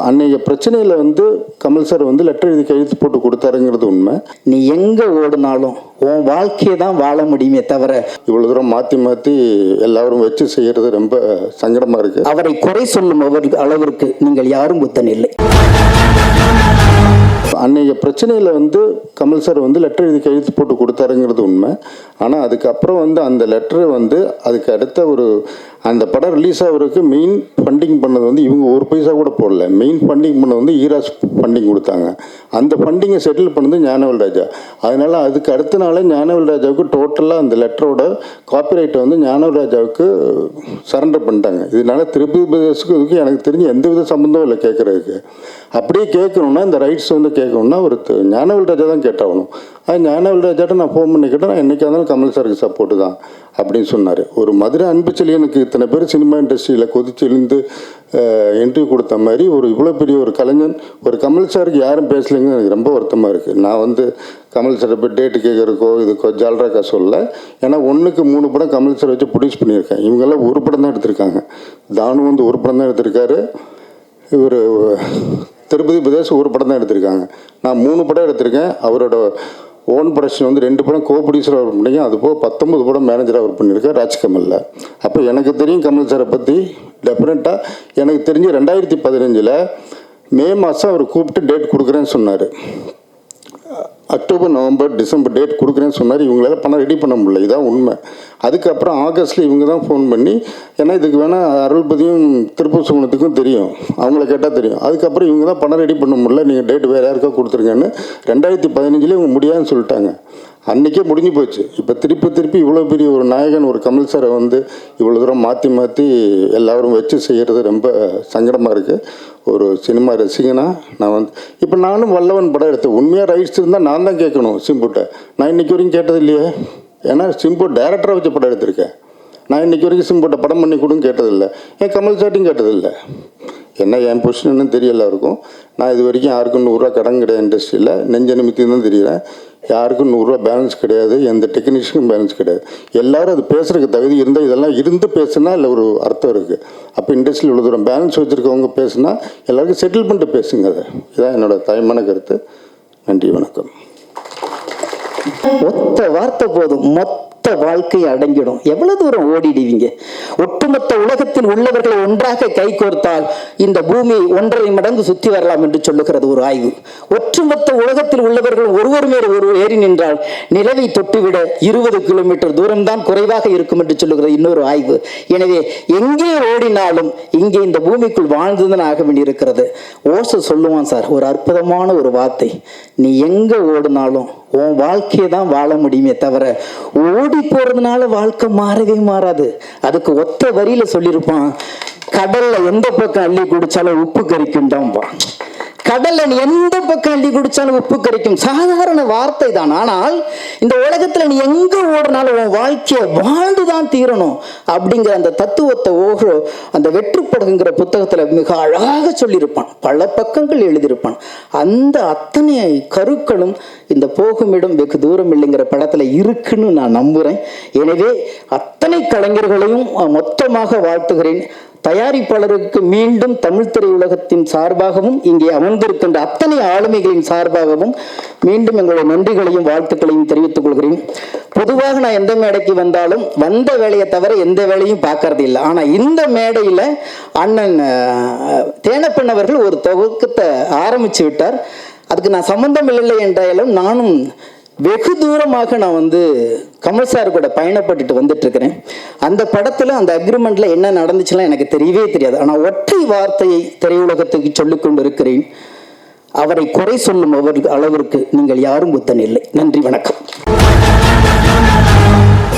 அன்னைய பிரச்சனையில் Kamal sir letter எழுதி கையெழுத்து போட்டு கொடுத்தாருங்கிறது உண்மை. நீ எங்கே ஓடினாலும் உன் வாழ்க்கையை தான் வாழ முடியுமே தவிர இவ்வளோ தூரம் மாற்றி மாற்றி எல்லாரும் வச்சு செய்கிறது ரொம்ப சங்கடமாக இருக்குது. அவரை குறை சொல்லும் அளவிற்கு நீங்கள் யாரும் புத்தன் இல்லை. அன்னைய பிரச்சனையில் கமல் சார் லெட்டர் எழுதி கையெழுத்து போட்டு கொடுத்தாருங்கிறது உண்மை. ஆனால் அதுக்கப்புறம் அந்த லெட்டரை அதுக்கு அடுத்த அந்த படம் ரிலீஸ் ஆகிறதுக்கு மெயின் ஃபண்டிங் பண்ணது இவங்க ஒரு பைசா கூட போடல. மெயின் ஃபண்டிங் பண்ணது ஈராஸ் ஃபண்டிங் கொடுத்தாங்க. அந்த ஃபண்டிங்கை செட்டில் பண்ணது ஞானவேல் ராஜா. அதனால் அதுக்கு அடுத்த நாளே ஞானவேல் ராஜாவுக்கு டோட்டலாக அந்த லெட்டரோட காப்பிரைட்டை ஞானவேல் ராஜாவுக்கு சரண்டர் பண்ணிட்டாங்க. இதனால திருப்பதி பிரதேசத்துக்கு இதுக்கு எனக்கு தெரிஞ்சு எந்த வித சம்மந்தமும் இல்லை கேட்குறதுக்கு. அப்படியே கேட்கணுன்னா இந்த ரைட்ஸ் கேட்கணும்னா ஞானவேல் ராஜா தான் கேட்டாகணும். அது ஞானவேல் ராஜாட்ட நான் ஃபோன் பண்ணி கேட்டேன், நான் என்றைக்காக இருந்தாலும் கமல் சாருக்கு சப்போர்ட்டு தான் அப்படின்னு சொன்னார். ஒரு மதுரை அன்புச்செழியனுக்கு இத்தனை பேர் சினிமா இண்டஸ்ட்ரியில் கொதிச்செழுந்து என்ட்ரி கொடுத்த மாதிரி இவ்வளோ பெரிய ஒரு கலைஞன் ஒரு கமல் சாருக்கு யாரும் பேசலைங்க. எனக்கு ரொம்ப வருத்தமாக இருக்குது. நான் கமல் சாரை போய் டேட்டு கேட்குறக்கோ இதுக்கோ ஜால்ராக்கா சொல்லலை. ஏன்னா 1க்கு 3 படம் கமல் சார் வச்சு ப்ரொடியூஸ் பண்ணியிருக்கேன். இவங்கெல்லாம் ஒரு படம் தான் எடுத்திருக்காங்க. தானு ஒரு படம் தான் எடுத்திருக்காரு. இவர் திருப்பதி பிரதேசம் ஒரு படம் தான் எடுத்திருக்காங்க. நான் 3 படம் எடுத்திருக்கேன். அவரோட ஓன் ப்ரொடக்ஷன் 2 படம் கோ ப்ரொடியூசராக ஒர்க் பண்ணிங்க. அதுபோக 19 படம் மேனேஜராக ஒர்க் பண்ணியிருக்கேன் ராஜ்கமலில். அப்போ எனக்கு தெரியும் கமல் சாரை பற்றி டெஃபினட்டாக. எனக்கு தெரிஞ்சு 2015 மே மாதம் அவர் கூப்பிட்டு டேட் கொடுக்குறேன்னு சொன்னார். அக்டோபர் நவம்பர் டிசம்பர் டேட் கொடுக்குறேன்னு சொன்னார். இவங்களால பணம் ரெடி பண்ண முடியல, இதான் உண்மை. அதுக்கப்புறம் ஆகஸ்ட்டில் இவங்க தான் ஃபோன் பண்ணி, ஏன்னா இதுக்கு வேணால் அருள்பதியும் திருப்பூர் சுமணத்துக்கும் தெரியும், அவங்கள கேட்டால் தெரியும். அதுக்கப்புறம் இவங்க தான் பணம் ரெடி பண்ண முடியல, நீங்கள் டேட் வேறு யாருக்கா கொடுத்துருங்கன்னு 2015 இவங்க முடியாதுன்னு சொல்லிட்டாங்க. அன்றைக்கே முடிஞ்சு போச்சு. இப்போ திருப்பி இவ்வளோ பெரிய ஒரு நாயகன் ஒரு கமல் சாரை இவ்வளோ தூரம் மாற்றி மாற்றி எல்லாரும் வச்சு செய்கிறது ரொம்ப சங்கடமாக இருக்குது. ஒரு சினிமா ரசிகனா நான் இப்போ நானும் வல்லவன் படம் எடுத்தேன். உண்மையாக ரைட்ஸ் இருந்தால் நான் தான் கேட்கணும் சிம்புட்ட. நான் இன்றைக்கி வரைக்கும் கேட்டது இல்லையே. ஏன்னா சிம்பு டைரக்டராக வச்சு படம் எடுத்திருக்கேன். நான் இன்றைக்கி வரைக்கும் சிம்புட்ட படம் பண்ணி கொடுன்னு கேட்டதில்லை. ஏன் கமல் சார்ட்டையும் கேட்டதில்லை. என்ன என் பொசிஷன்னு தெரியல இருக்கும். நான் இது வரைக்கும் யாருக்கும் 100 ரூபா கடன் கிடையாது. இண்டஸ்ட்ரியில் நெஞ்ச நிமித்தி தான் தெரியுறேன். யாருக்கும் 100 ரூபா பேலன்ஸ் கிடையாது. எந்த டெக்னீஷியனுக்கும் பேலன்ஸ் கிடையாது. எல்லோரும் அது பேசுகிறதுக்கு தகுதி இருந்தால் இதெல்லாம் இருந்து பேசுனா இல்லை ஒரு அர்த்தம் இருக்குது. அப்போ இண்டஸ்ட்ரியில் இவ்வளோ தூரம் பேலன்ஸ் வச்சுருக்கவங்க பேசுனா எல்லாருக்கும் செட்டில் பண்ணிட்டு பேசுங்க. அதை இதான் என்னோட தாய்மான கருத்து. நன்றி, வணக்கம். ஒத்த வார்த்தை போதும், மொத்த வாழ்க்கையை அடங்கிடும். எவ்வளவு தூரம் ஓடிடுவீங்க? ஒட்டுமொத்த உலகத்தில் உள்ளவர்களை ஒன்றாக கை கோர்த்தால் இந்த பூமி 1.5 மடங்கு சுற்றி வரலாம் என்று சொல்லுகிறது ஒரு ஆய்வு. ஒட்டுமொத்த உலகத்தில் உள்ளவர்கள் ஒருவர் மேல் ஒருவர் ஏறி நின்றால் நிலவை தொட்டுவிட 20 கிலோமீட்டர் தூரம் தான் குறைவாக இருக்கும் என்று சொல்லுகிறது இன்னொரு ஆய்வு. எனவே எங்கே ஓடினாலும் இங்கே இந்த பூமிக்குள் வாழ்ந்துதான் ஆக வேண்டியிருக்கிறது. ஓசோ சொல்லுவான் சார், ஒரு அற்புதமான ஒரு வார்த்தை, நீ எங்க ஓடினாலும் உன் வாழ்க்கையை தான் வாழ முடியுமே தவிர ஓடி போறதுனால வாழ்க்கை மாறவே மாறாது. அதுக்கு ஒத்த வரியில சொல்லியிருப்பான், கடல்ல எந்த பக்கம் அள்ளி குடிச்சாலும் உப்பு கரிக்கும்டாம்பா. கடல்ல நீ எந்த பக்கம் அள்ளி குடிச்சாலும் உப்பு கரிக்கும். சாதாரண வார்த்தை தான். ஆனால் இந்த உலகத்துல நீ எங்க ஓடினாலும் உன் வாழ்க்கையை வாழ்ந்துதான் தீரணும் அப்படிங்கிற அந்த தத்துவத்தை அந்த வெற்றுப்படுங்கிற புத்தகத்துல மிக அழகாக சொல்லியிருப்பான். பல பக்கங்கள் எழுதியிருப்பான். அந்த அத்தனை கருக்களும் இந்த போகுமிடம் வெகு தூரம் இல்லைங்கிற படத்துல இருக்குன்னு நான் நம்புறேன். எனவே அத்தனை கலைஞர்களையும் மொத்தமாக வாழ்த்துகிறேன். தயாரிப்பாளருக்கு மீண்டும் தமிழ் திரையுலகத்தின் சார்பாகவும் இங்கே அமர்ந்திருக்கின்ற அத்தனை ஆளுமைகளின் சார்பாகவும் மீண்டும் எங்களுடைய நன்றிகளையும் வாழ்த்துக்களையும் தெரிவித்துக் கொள்கிறேன். பொதுவாக நான் எந்த மேடைக்கு வந்தாலும் வந்த வேலையை தவிர எந்த வேலையும் பார்க்கறது இல்லை. ஆனால் இந்த மேடையில் அண்ணன் தேனப்பன் அவர்கள் ஒரு துவக்கத்தை ஆரம்பித்து விட்டார். அதுக்கு நான் சம்பந்தம் இல்லை என்றாலும் நானும் வெகு தூரமாக நான் கமல் சார் கூட பயணப்பட்டு வந்துட்டு இருக்கிறேன். அந்த படத்துல அந்த அக்ரிமெண்ட்ல என்ன நடந்துச்சுலாம் எனக்கு தெரியவே தெரியாது. ஆனால் ஒற்றை வார்த்தையை திரையுலகத்துக்கு சொல்லிக் கொண்டு இருக்கிறேன், அவரை குறை சொல்லும் அளவிற்கு நீங்கள் யாரும் புத்தன் இல்லை. நன்றி, வணக்கம்.